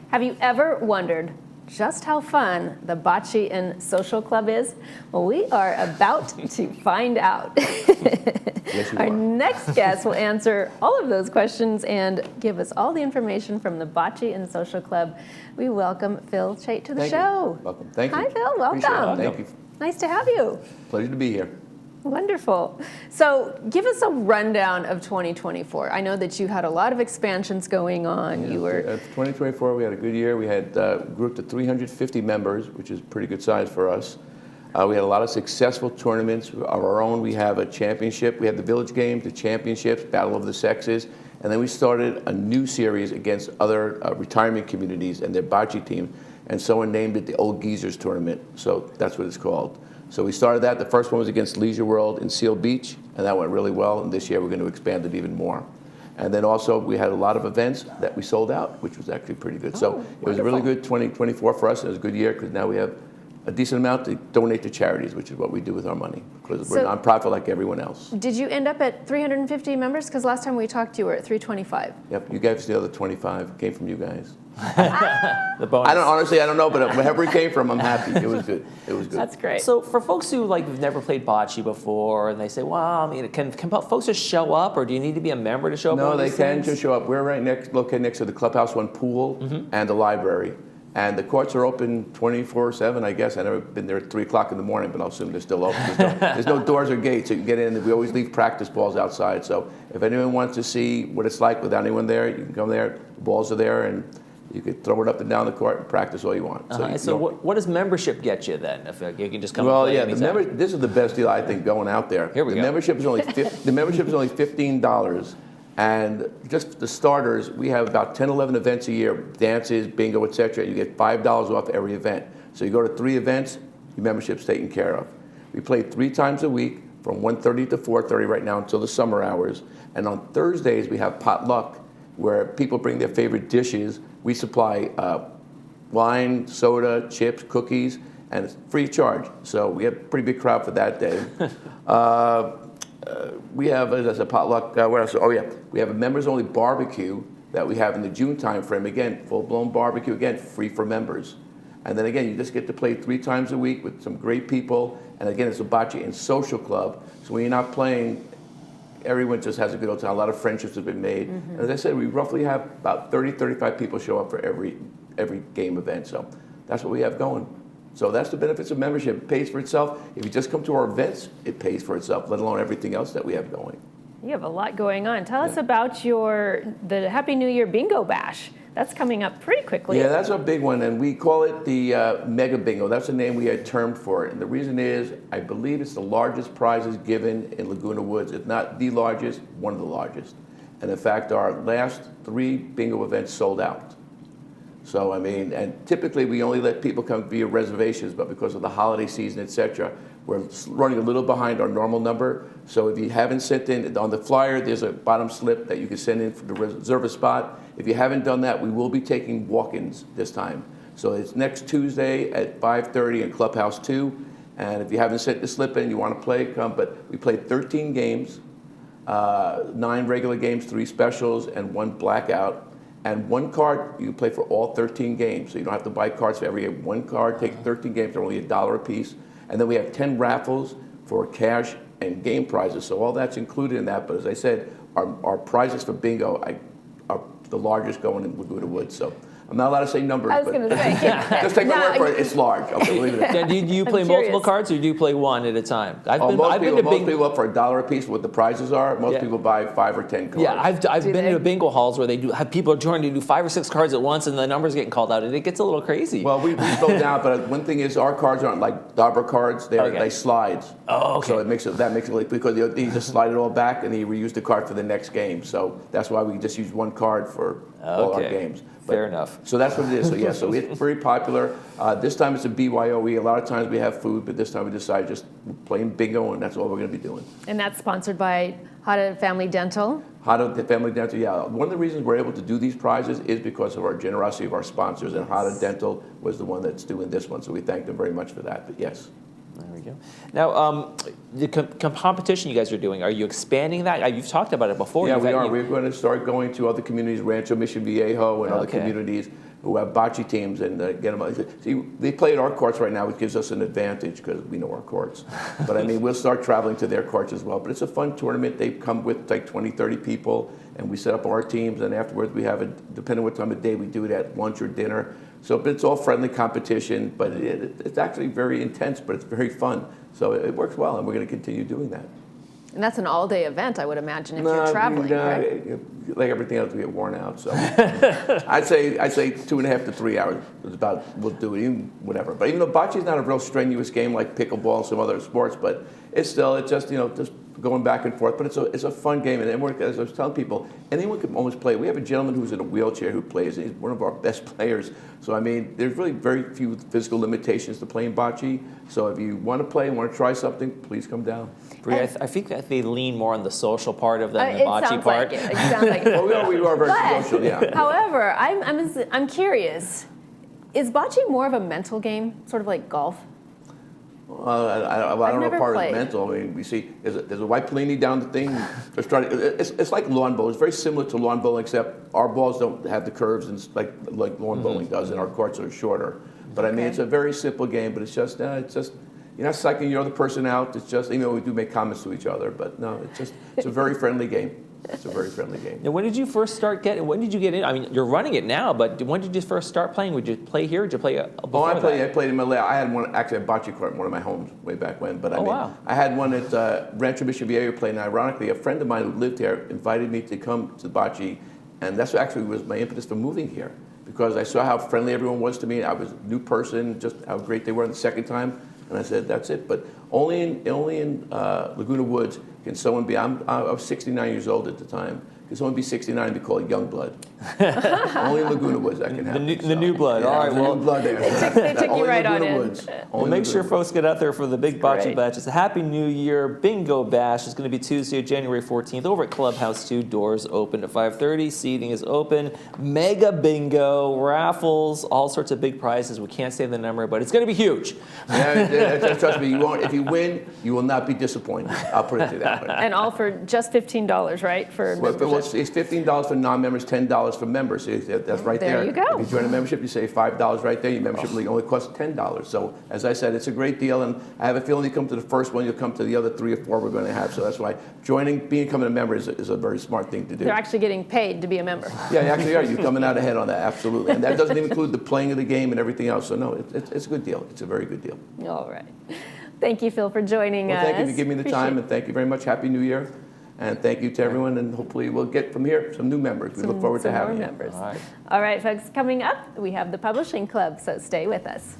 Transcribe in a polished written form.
Have you ever wondered just how fun the Bocce and Social Club is? Well, we are about to find out. Yes, you Our are. next guest will answer all of those questions and give us all the information from the Bocce and Social Club. We welcome Phil Chait to the Thank show. you. Welcome. Thank you. Hi, Phil. Appreciate it. Welcome. Thank you. Nice to have you. Pleasure to be here. Wonderful. So give us a rundown of 2024. I know that you had a lot of expansions going on. Yeah, You were 2024, we had a good year. We had grew up to 350 members, which is a pretty good size for us. We had a lot of successful tournaments of our own. We have a championship. We had the Village Games, the championships, Battle of the Sexes, and then we started a new series against other retirement communities and their bocce teams, and someone named it the Old Geezers Tournament, so that's what it's called. So we started that. The first one was against Leisure World in Seal Beach, and that went really well, and this year we're going to expand it even more. And then also we had a lot of events that we sold out, which was actually pretty good. So it was a really good 2024 for us. It was a good year because now we have a decent amount to donate to charities, which is what we do with our money, because we're a nonprofit like everyone else. Did you end up at 350 members? Because last time we talked, you were at 325. Yep, you gave us the other 25. Came from you guys. The bonus. I don't know, but wherever it came from, I'm happy. It was good. It was good. That's great. So for folks who have never played bocce before, and they say, "Well, I mean, can folks just show up, or do you need to be a member to show up?" No, they can just show up. We're located next to the Clubhouse One pool and the library. And the courts are open 24/7, I guess. I've never been there at 3 o'clock in the morning, but I'll assume they're still open. There's no doors or gates, so you can get in. We always leave practice balls outside. So if anyone wants to see what it's like without anyone there, you can come there. The balls are there, and you could throw it up and down the court and practice all you want. So what does membership get you then? If you can just come and Well, play yeah, anytime? this is the best deal, I think, going out there. Here we go. Membership is only the membership is only $15. And just the starters, we have about 10, 11 events a year, dances, bingo, etc. You get $5 off every event. So you go to 3 events, your membership's taken care of. We play 3 times a week from 1:30 to 4:30 right now until the summer hours. And on Thursdays, we have potluck, where people bring their favorite dishes. We supply wine, soda, chips, cookies, and it's free of charge. So we have a pretty big crowd for that day. We have, as a potluck, what else? Oh, yeah. We have a members-only barbecue that we have in the June timeframe. Again, full-blown barbecue, again, free for members. And then again, you just get to play 3 times a week with some great people. And again, it's a Bocce and Social Club. So when you're not playing, everyone just has a good old time. A lot of friendships have been made. And as I said, we roughly have about 30, 35 people show up for every game event. So that's what we have going. So that's the benefits of membership. It pays for itself. If you just come to our events, it pays for itself, let alone everything else that we have going. You have a lot going on. Tell us about the Happy New Year Bingo Bash. That's coming up pretty quickly. Yeah, that's our big one, and we call it the Mega Bingo. That's the name we had termed for it. And the reason is, I believe it's the largest prizes given in Laguna Woods. If not the largest, one of the largest. And in fact, our last 3 bingo events sold out. So, I mean, and typically we only let people come via reservations, but because of the holiday season, et cetera, we're running a little behind our normal number. So if you haven't sent in, on the flyer, there's a bottom slip that you can send in to reserve a spot. If you haven't done that, we will be taking walk-ins this time. So it's next Tuesday at 5:30 in Clubhouse 2. And if you haven't sent the slip in, you want to play, come. But we played 13 games, 9 regular games, 3 specials, and 1 blackout. And 1 card, you can play for all 13 games. So you don't have to buy cards for every game. 1 card, take 13 games, they're only $1 a piece. And then we have 10 raffles for cash and game prizes. So all that's included in that. But as I said, our prizes for bingo are the largest going in Laguna Woods. So I'm not allowed to say numbers. I was going to say. Just take my word for it. It's large. Okay, leave it at that. Dan, do you play multiple cards, or do you play one at a time? Most people up for $1 a piece for what the prizes are. Most people buy 5 or 10 cards. Yeah, I've been to bingo halls where they have people join to do 5 or 6 cards at once, and the numbers getting called out, and it gets a little crazy. Well, we slow down, but one thing is our cards aren't like Dabra cards. They slide. Oh, okay. So that makes it because you just slide it all back, and you reuse the card for the next game. So that's why we just use 1 card for all our games. Fair enough. So that's what it is. So yeah, so it's very popular. This time it's a BYOE. A lot of times we have food, but this time we decided just playing bingo, and that's all we're going to be doing. And that's sponsored by Hada Family Dental. Hada Family Dental, yeah. One of the reasons we're able to do these prizes is because of our generosity of our sponsors, and Hada Dental was the one that's doing this one, so we thank them very much for that, but yes. There we go. Now, the competition you guys are doing, are you expanding that? You've talked about it before. Yeah, we are. We're going to start going to other communities, Rancho Mission Viejo and other communities. who have bocce teams and get them. See, they play at our courts right now, which gives us an advantage because we know our courts. But I mean, we'll start traveling to their courts as well. But it's a fun tournament. They come with like 20, 30 people, and we set up our teams, and afterwards we have depending on what time of day, we do it at lunch or dinner. So but it's all friendly competition, but it's actually very intense, but it's very fun. So it works well, and we're going to continue doing that. And that's an all-day event, I would imagine, if you're traveling, right? Like everything else, we get worn out. So I'd say 2.5 to 3 hours is about we'll do it, even whatever. But even though bocce is not a real strenuous game like pickleball and some other sports, but it's just just going back and forth. But it's a fun game, and as I was telling people, anyone can almost play. We have a gentleman who's in a wheelchair who plays, and he's one of our best players. So I mean, there's really very few physical limitations to playing bocce. So if you want to play and want to try something, please come down. Bria, I think that they lean more on the social part of than the bocce part. It sounds like it. Well, we are very social, yeah. However, I'm curious. Is bocce more of a mental game, sort of like golf? I don't know never part played. of mental. I mean, we see there's a white Pellini down the thing. It's like lawn bowling. It's very similar to lawn bowling, except our balls don't have the curves and like lawn bowling does, and our courts are shorter. But I mean, it's a very simple game. But it's just you're not psyching your other person out. It's just we do make comments to each other, but no, it's a very friendly game. It's a very friendly game. Now, when did you first start when did you get in? I mean, you're running it now, but when did you first start playing? Would you play here? Did you play before I played in my lab. I had one, actually a bocce court in one of my homes way back when. But I had one at Rancho Mission Viejo playing. Ironically, a friend of mine who lived here invited me to come to bocce, and that's actually was my impetus for moving here, because I saw how friendly everyone was to me. I was a new person, just how great they were the second time, and I said, that's it. But only in Laguna Woods can someone be, I was 69 years old at the time, can someone be 69 and be called young blood? Only in Laguna Woods that can happen. The new blood. Yeah, all right, well, new blood there. They took you right on in. Well, make sure folks get out there for the big bocce bash. It's a Happy New Year Bingo Bash. It's going to be Tuesday, January 14th, over at Clubhouse 2. Doors open at 5:30. Seating is open. Mega bingo, raffles, all sorts of big prizes. We can't say the number, but it's going to be huge. Yeah, trust me, you won't. If you win, you will not be disappointed. I'll put it to that way. And all for just $15, right? It's $15 for non-members, $10 for members. That's right there. There you go. If you join a membership, you save $5 right there. Your membership only costs $10. So, as I said, it's a great deal, and I have a feeling you come to the first one, you'll come to the other 3 or 4 we're going to have. So that's why becoming a member is a very smart thing to do. They're actually getting paid to be a member. Yeah, you actually are. You're coming out ahead on that, absolutely. And that doesn't even include the playing of the game and everything else. So no, it's a good deal. It's a very good deal. All right. Thank you, Phil, for joining us. Thank you for giving me the time, and thank you very much. Happy New Year. And thank you to everyone, and hopefully we'll get from here some new members. We look forward to having you. All right, folks, coming up, we have the Publishing Club, so stay with us.